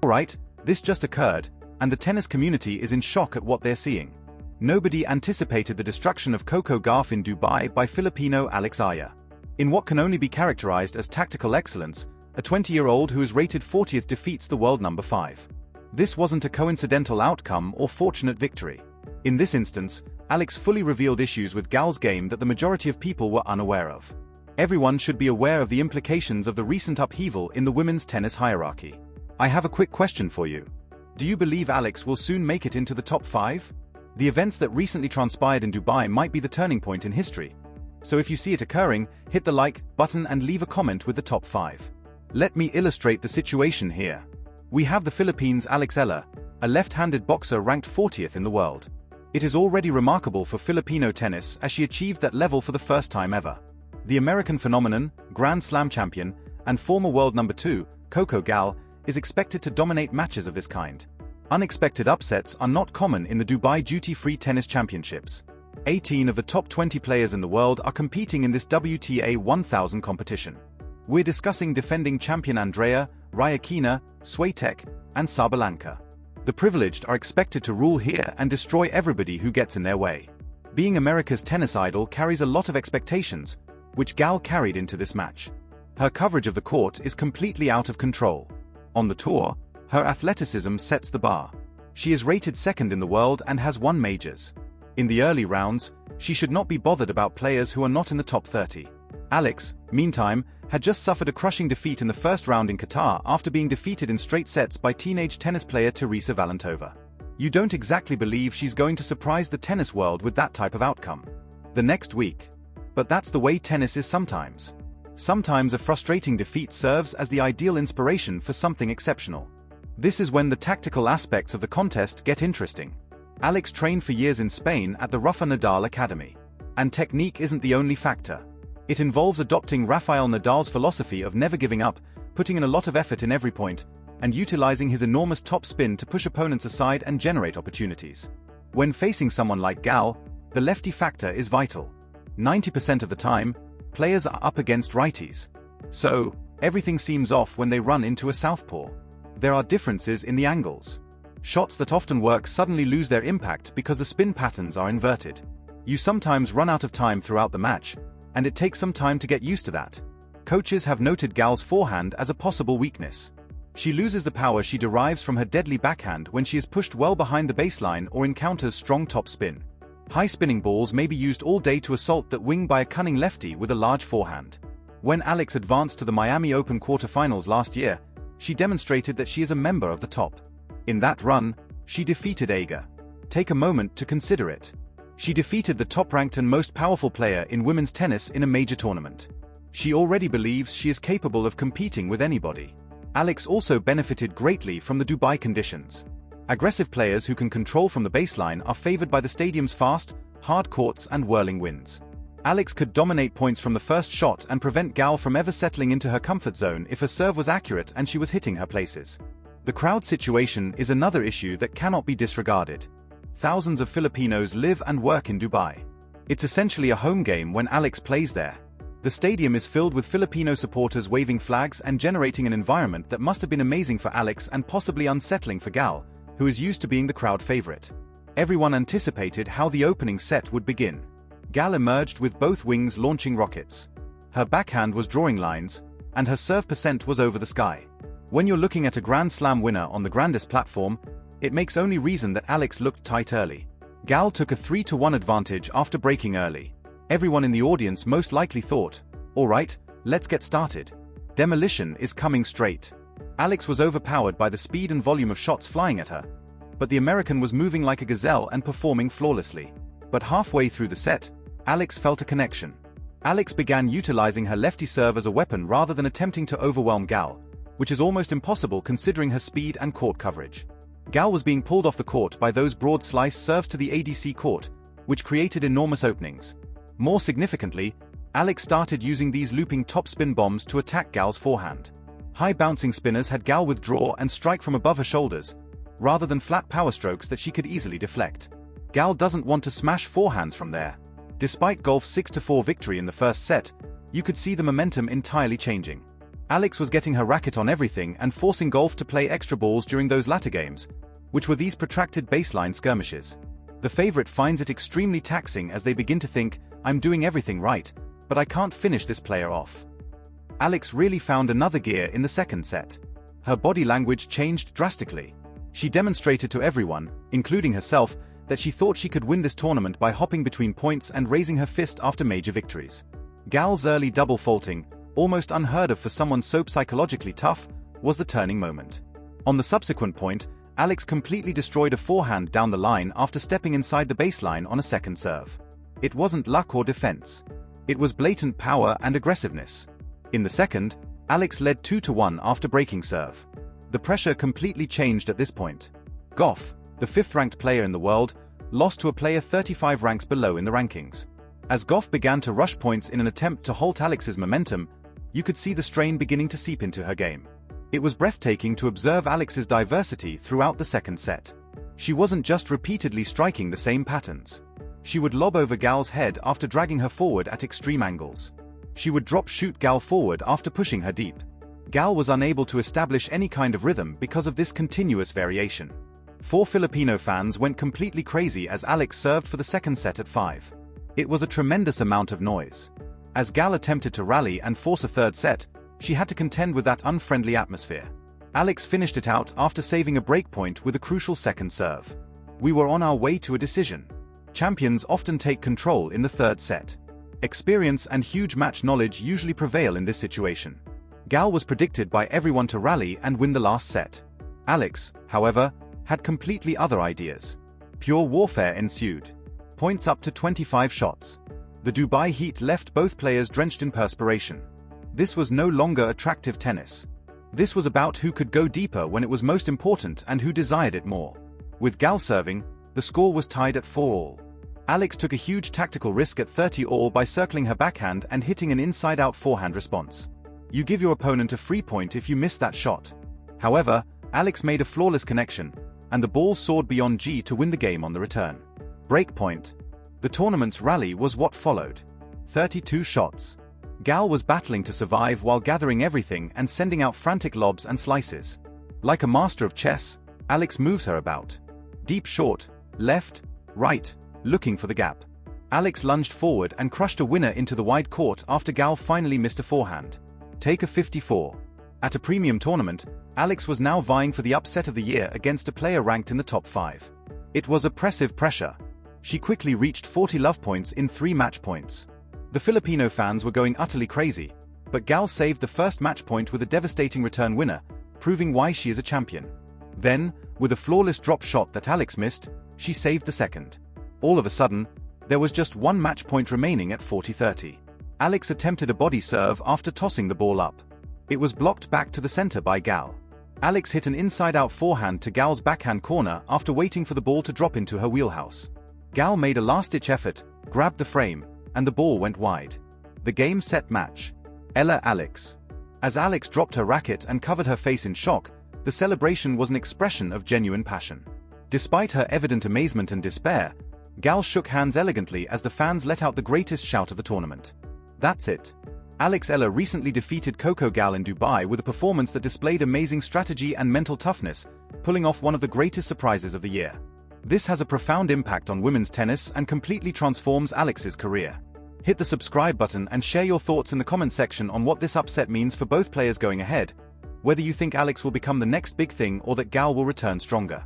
Alright, this just occurred, and the tennis community is in shock at what they're seeing. Nobody anticipated the destruction of Coco Gauff in Dubai by Filipino Alex Eala. In what can only be characterized as tactical excellence, a 20-year-old who is rated 40th defeats the world number 5. This wasn't a coincidental outcome or fortunate victory. In this instance, Alex fully revealed issues with Gauff's game that the majority of people were unaware of. Everyone should be aware of the implications of the recent upheaval in the women's tennis hierarchy. I have a quick question for you. Do you believe Alex will soon make it into the top 5? The events that recently transpired in Dubai might be the turning point in history. So if you see it occurring, hit the like button and leave a comment with the top 5. Let me illustrate the situation here. We have the Philippines' Alex Eala, a left-handed boxer ranked 40th in the world. It is already remarkable for Filipino tennis as she achieved that level for the first time ever. The American phenomenon, Grand Slam champion, and former world number 2, Coco Gauff, is expected to dominate matches of this kind. Unexpected upsets are not common in the Dubai Duty-Free Tennis Championships. 18 of the top 20 players in the world are competing in this WTA 1000 competition. We're discussing defending champion Andrea, Rybakina, Swiatek, and Sabalenka. The privileged are expected to rule here and destroy everybody who gets in their way. Being America's tennis idol carries a lot of expectations, which Gauff carried into this match. Her coverage of the court is completely out of control. On the tour, her athleticism sets the bar. She is rated 2nd in the world and has won majors. In the early rounds, she should not be bothered about players who are not in the top 30. Alex, meantime, had just suffered a crushing defeat in the first round in Qatar after being defeated in straight sets by teenage tennis player Teresa Valentova. You don't exactly believe she's going to surprise the tennis world with that type of outcome. The next week. But that's the way tennis is sometimes. Sometimes a frustrating defeat serves as the ideal inspiration for something exceptional. This is when the tactical aspects of the contest get interesting. Alex trained for years in Spain at the Rafa Nadal Academy. And technique isn't the only factor. It involves adopting Rafael Nadal's philosophy of never giving up, putting in a lot of effort in every point, and utilizing his enormous top spin to push opponents aside and generate opportunities. When facing someone like Gauff, the lefty factor is vital. 90% of the time, players are up against righties. So, everything seems off when they run into a southpaw. There are differences in the angles. Shots that often work suddenly lose their impact because the spin patterns are inverted. You sometimes run out of time throughout the match, and it takes some time to get used to that. Coaches have noted Gauff's forehand as a possible weakness. She loses the power she derives from her deadly backhand when she is pushed well behind the baseline or encounters strong topspin. High spinning balls may be used all day to assault that wing by a cunning lefty with a large forehand. When Alex advanced to the Miami Open quarterfinals last year, she demonstrated that she is a member of the top. In that run, she defeated Eala. Take a moment to consider it. She defeated the top-ranked and most powerful player in women's tennis in a major tournament. She already believes she is capable of competing with anybody. Alex also benefited greatly from the Dubai conditions. Aggressive players who can control from the baseline are favored by the stadium's fast, hard courts and whirling winds. Alex could dominate points from the first shot and prevent Gauff from ever settling into her comfort zone if her serve was accurate and she was hitting her places. The crowd situation is another issue that cannot be disregarded. Thousands of Filipinos live and work in Dubai. It's essentially a home game when Alex plays there. The stadium is filled with Filipino supporters waving flags and generating an environment that must have been amazing for Alex and possibly unsettling for Gauff, who is used to being the crowd favorite. Everyone anticipated how the opening set would begin. Gauff emerged with both wings launching rockets. Her backhand was drawing lines, and her serve percent was over the sky. When you're looking at a Grand Slam winner on the grandest platform, it makes only reason that Alex looked tight early. Gauff took a 3-1 advantage after breaking early. Everyone in the audience most likely thought, alright, let's get started. Demolition is coming straight. Alex was overpowered by the speed and volume of shots flying at her, but the American was moving like a gazelle and performing flawlessly. But halfway through the set, Alex felt a connection. Alex began utilizing her lefty serve as a weapon rather than attempting to overwhelm Gauff, which is almost impossible considering her speed and court coverage. Gauff was being pulled off the court by those broad slice serves to the ADC court, which created enormous openings. More significantly, Alex started using these looping top spin bombs to attack Gauff's forehand. High bouncing spinners had Gauff withdraw and strike from above her shoulders, rather than flat power strokes that she could easily deflect. Gauff doesn't want to smash forehands from there. Despite Gauff's 6-4 victory in the first set, you could see the momentum entirely changing. Alex was getting her racket on everything and forcing Gauff to play extra balls during those latter games, which were these protracted baseline skirmishes. The favorite finds it extremely taxing as they begin to think, I'm doing everything right, but I can't finish this player off. Alex really found another gear in the second set. Her body language changed drastically. She demonstrated to everyone, including herself, that she thought she could win this tournament by hopping between points and raising her fist after major victories. Gauff's early double faulting, almost unheard of for someone so psychologically tough, was the turning moment. On the subsequent point, Alex completely destroyed a forehand down the line after stepping inside the baseline on a second serve. It wasn't luck or defense. It was blatant power and aggressiveness. In the second, Alex led 2-1 after breaking serve. The pressure completely changed at this point. Gauff, the fifth-ranked player in the world, lost to a player 35 ranks below in the rankings. As Gauff began to rush points in an attempt to halt Alex's momentum, you could see the strain beginning to seep into her game. It was breathtaking to observe Alex's diversity throughout the second set. She wasn't just repeatedly striking the same patterns. She would lob over Gauff's head after dragging her forward at extreme angles. She would drop-shoot Gauff forward after pushing her deep. Gauff was unable to establish any kind of rhythm because of this continuous variation. 4 Filipino fans went completely crazy as Alex served for the second set at 5. It was a tremendous amount of noise. As Gauff attempted to rally and force a third set, she had to contend with that unfriendly atmosphere. Alex finished it out after saving a break point with a crucial second serve. We were on our way to a decision. Champions often take control in the third set. Experience and huge match knowledge usually prevail in this situation. Gauff was predicted by everyone to rally and win the last set. Alex, however, had completely other ideas. Pure warfare ensued. Points up to 25 shots. The Dubai heat left both players drenched in perspiration. This was no longer attractive tennis. This was about who could go deeper when it was most important and who desired it more. With Gauff serving, the score was tied at 4-all. Alex took a huge tactical risk at 30-all by circling her backhand and hitting an inside-out forehand response. You give your opponent a free point if you miss that shot. However, Alex made a flawless connection, and the ball soared beyond G to win the game on the return. Break point. The tournament's rally was what followed. 32 shots. Gauff was battling to survive while gathering everything and sending out frantic lobs and slices. Like a master of chess, Alex moves her about. Deep short, left, right, looking for the gap. Alex lunged forward and crushed a winner into the wide court after Gauff finally missed a forehand. Take a 54. At a premium tournament, Alex was now vying for the upset of the year against a player ranked in the top 5. It was oppressive pressure. She quickly reached 40 love points in 3 match points. The Filipino fans were going utterly crazy, but Gauff saved the first match point with a devastating return winner, proving why she is a champion. Then, with a flawless drop shot that Alex missed, she saved the second. All of a sudden, there was just 1 match point remaining at 40-30. Alex attempted a body serve after tossing the ball up. It was blocked back to the center by Gauff. Alex hit an inside-out forehand to Gauff's backhand corner after waiting for the ball to drop into her wheelhouse. Gauff made a last-ditch effort, grabbed the frame, and the ball went wide. The game set match. Eala Alex. As Alex dropped her racket and covered her face in shock, the celebration was an expression of genuine passion. Despite her evident amazement and despair, Gauff shook hands elegantly as the fans let out the greatest shout of the tournament. That's it. Alex Eala recently defeated Coco in Dubai with a performance that displayed amazing strategy and mental toughness, pulling off one of the greatest surprises of the year. This has a profound impact on women's tennis and completely transforms Alex's career. Hit the subscribe button and share your thoughts in the comment section on what this upset means for both players going ahead, whether you think Alex will become the next big thing or that Gauff will return stronger.